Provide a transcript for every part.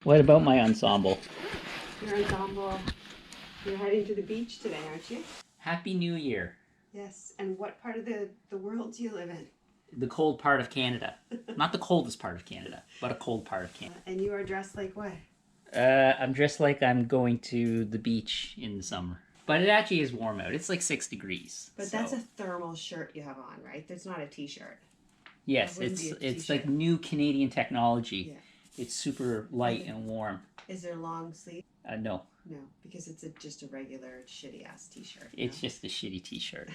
What about my ensemble? Your ensemble. You're heading to the beach today, aren't you? Happy New Year. Yes. And what part of the world do you live in? The cold part of Canada. Not the coldest part of Canada, but a cold part of Canada. And you are dressed like what? I'm dressed like I'm going to the beach in the summer. But it actually is warm out. It's like 6 degrees. But that's a thermal shirt you have on, right? That's not a t-shirt. Yes, it's like new Canadian technology. Yeah. It's super light and warm. Is there long sleeve? No. No, because it's just a regular shitty ass t-shirt. It's just a shitty t-shirt.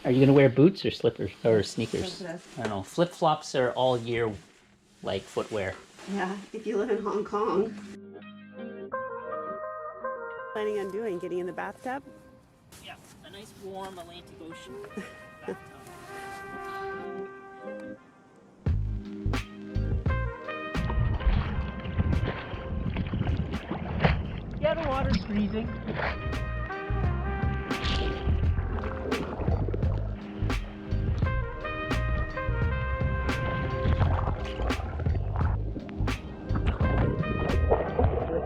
Are you gonna wear boots or slippers or sneakers? I don't know. Flip flops are all year, like footwear. Yeah, if you live in Hong Kong. Planning on doing getting in the bathtub? Yeah, a nice warm Atlantic Ocean bathtub. Yeah, the water's freezing.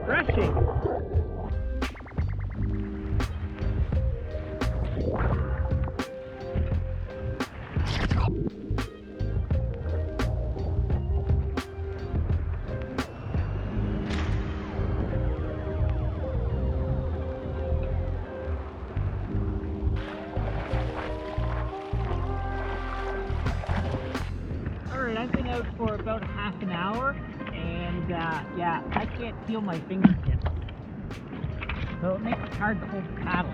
Refreshing. Alright, I've been out for about half an hour, and yeah, I can't feel my fingertips. So it makes it hard to hold the paddle.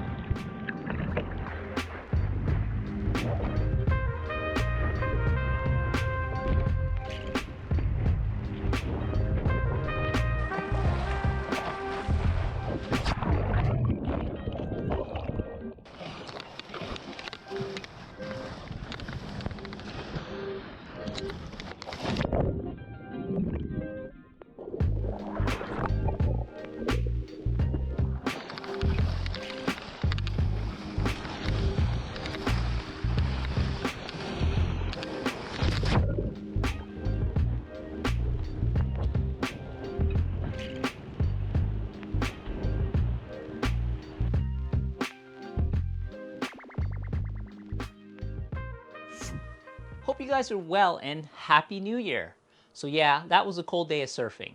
Hope you guys are well and Happy New Year. So yeah, that was a cold day of surfing.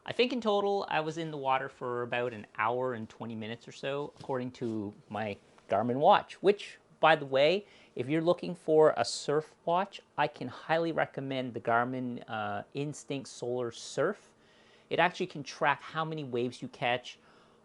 I think in total I was in the water for about an hour and 20 minutes or so, according to my Garmin watch, which, by the way, if you're looking for a surf watch, I can highly recommend the Garmin Instinct Solar Surf. It actually can track how many waves you catch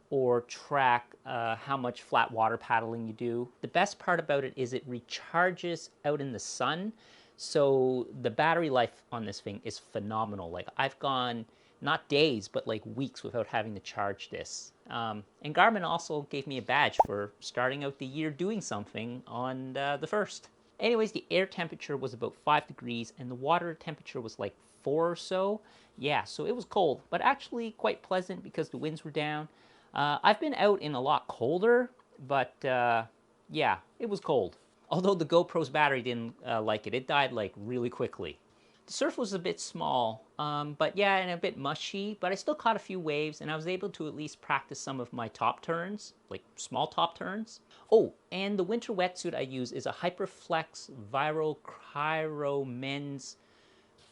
or track how much flat water paddling you do. The best part about it is it recharges out in the sun. So the battery life on this thing is phenomenal. Like I've gone not days, but like weeks without having to charge this. And Garmin also gave me a badge for starting out the year doing something on the 1st. Anyways, the air temperature was about 5 degrees and the water temperature was like 4 or so. Yeah, so it was cold, but actually quite pleasant because the winds were down. I've been out in a lot colder, but yeah, it was cold. Although the GoPro's battery didn't like it. It died like really quickly. The surf was a bit small, but yeah, and a bit mushy, but I still caught a few waves and I was able to at least practice some of my top turns, like small top turns. Oh, and the winter wetsuit I use is a Hyperflex Viro Cryo Men's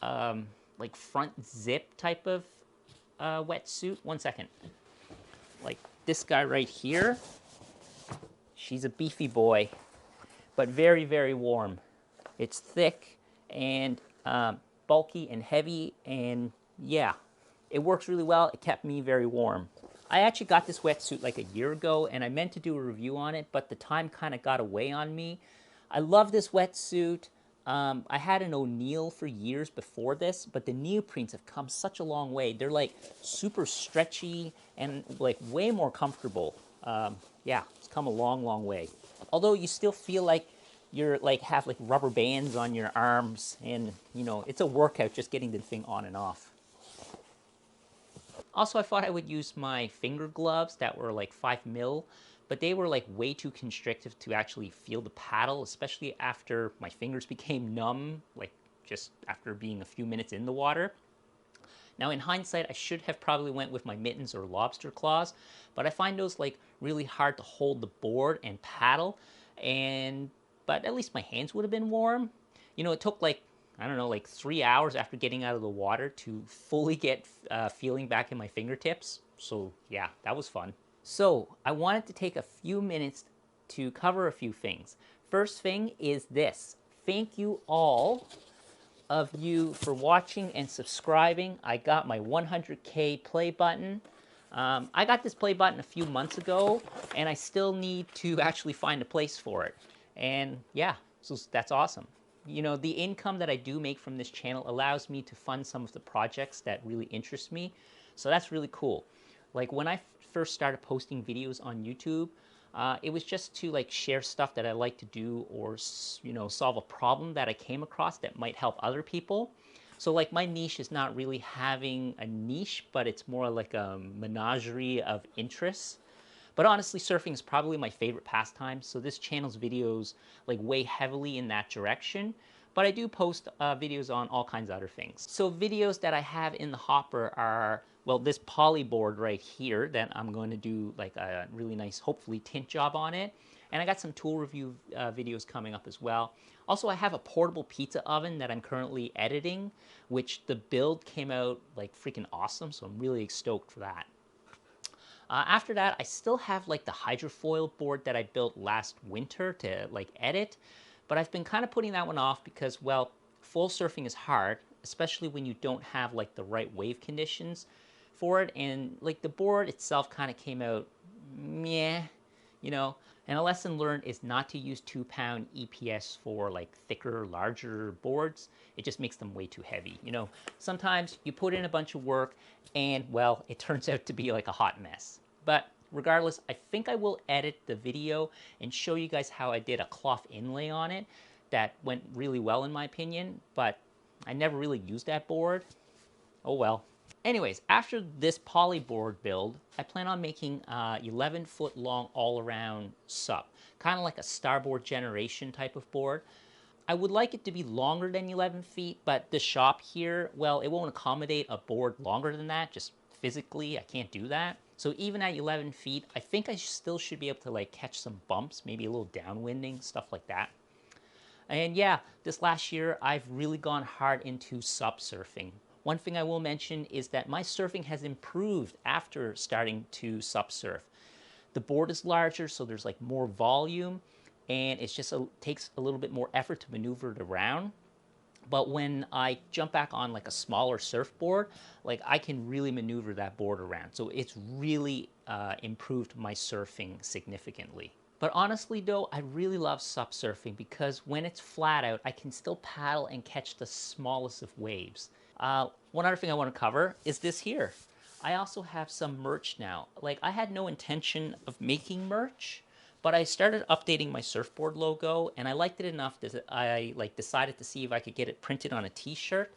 like front zip type of wetsuit. 1 second. Like this guy right here, she's a beefy boy, but very, very warm. It's thick and bulky and heavy, and yeah, it works really well. It kept me very warm. I actually got this wetsuit like a year ago, and I meant to do a review on it, but the time kind of got away on me. I love this wetsuit. I had an O'Neill for years before this, but the neoprenes have come such a long way. They're like super stretchy and like way more comfortable. Yeah, it's come a long, long way. Although you still feel like you're like have like rubber bands on your arms, and you know it's a workout just getting the thing on and off. Also, I thought I would use my finger gloves that were like 5 mil, but they were like way too constrictive to actually feel the paddle, especially after my fingers became numb, like just after being a few minutes in the water. Now in hindsight, I should have probably went with my mittens or lobster claws, but I find those like really hard to hold the board and paddle, and but at least my hands would have been warm. You know, it took like, I don't know, like 3 hours after getting out of the water to fully get feeling back in my fingertips. So yeah, that was fun. So I wanted to take a few minutes to cover a few things. First thing is this. Thank you all of you for watching and subscribing. I got my 100K play button. I got this play button a few months ago, and I still need to actually find a place for it. And yeah, so that's awesome. You know, the income that I do make from this channel allows me to fund some of the projects that really interest me. So that's really cool. Like when I first started posting videos on YouTube, it was just to like share stuff that I like to do, or you know, solve a problem that I came across that might help other people. So like my niche is not really having a niche, but it's more like a menagerie of interests. But honestly, surfing is probably my favorite pastime, so this channel's videos like weigh heavily in that direction. But I do post videos on all kinds of other things. So videos that I have in the hopper are, well, this poly board right here that I'm going to do like a really nice, hopefully, tint job on it. And I got some tool review videos coming up as well. Also, I have a portable pizza oven that I'm currently editing, which the build came out like freaking awesome, so I'm really stoked for that. After that, I still have like the hydrofoil board that I built last winter to like edit, but I've been kind of putting that one off because, well, full surfing is hard, especially when you don't have like the right wave conditions for it, and like the board itself kind of came out meh, you know. And a lesson learned is not to use 2-pound EPS for like thicker, larger boards. It just makes them way too heavy. You know, sometimes you put in a bunch of work and, well, it turns out to be like a hot mess. But regardless, I think I will edit the video and show you guys how I did a cloth inlay on it that went really well in my opinion, but I never really used that board. Oh well. Anyways, after this poly board build, I plan on making 11-foot long all-around sup, kind of like a starboard generation type of board. I would like it to be longer than 11 feet, but the shop here, well, it won't accommodate a board longer than that. Just physically, I can't do that. So even at 11 feet, I think I still should be able to like catch some bumps, maybe a little downwinding, stuff like that. And yeah, this last year, I've really gone hard into sup surfing. One thing I will mention is that my surfing has improved after starting to sup surf. The board is larger, so there's like more volume, and it's just takes a little bit more effort to maneuver it around. But when I jump back on like a smaller surfboard, like I can really maneuver that board around. So it's really improved my surfing significantly. But honestly though, I really love sup surfing because when it's flat out, I can still paddle and catch the smallest of waves. One other thing I want to cover is this here. I also have some merch now. Like I had no intention of making merch, but I started updating my surfboard logo, and I liked it enough that I like decided to see if I could get it printed on a T-shirt,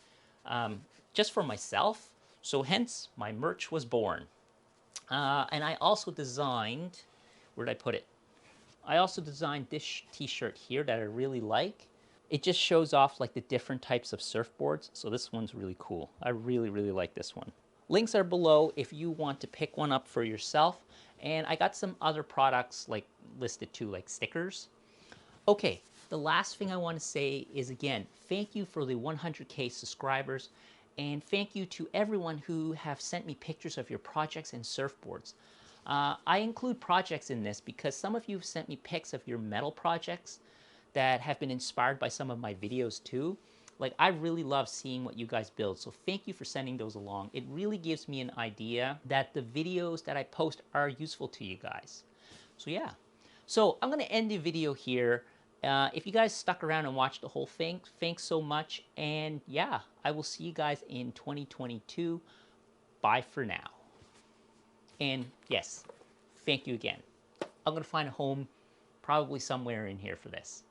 just for myself. So hence my merch was born. And I also designed, where did I put it? I also designed this T-shirt here that I really like. It just shows off like the different types of surfboards. So this one's really cool. I really, really like this one. Links are below if you want to pick one up for yourself. And I got some other products like listed too, like stickers. Okay, the last thing I want to say is, again, thank you for the 100K subscribers, and thank you to everyone who have sent me pictures of your projects and surfboards. I include projects in this because some of you have sent me pics of your metal projects that have been inspired by some of my videos too. Like, I really love seeing what you guys build, so thank you for sending those along. It really gives me an idea that the videos that I post are useful to you guys. So yeah. So I'm going to end the video here. If you guys stuck around and watched the whole thing, thanks so much. And yeah, I will see you guys in 2022. Bye for now. And yes, thank you again. I'm going to find a home probably somewhere in here for this.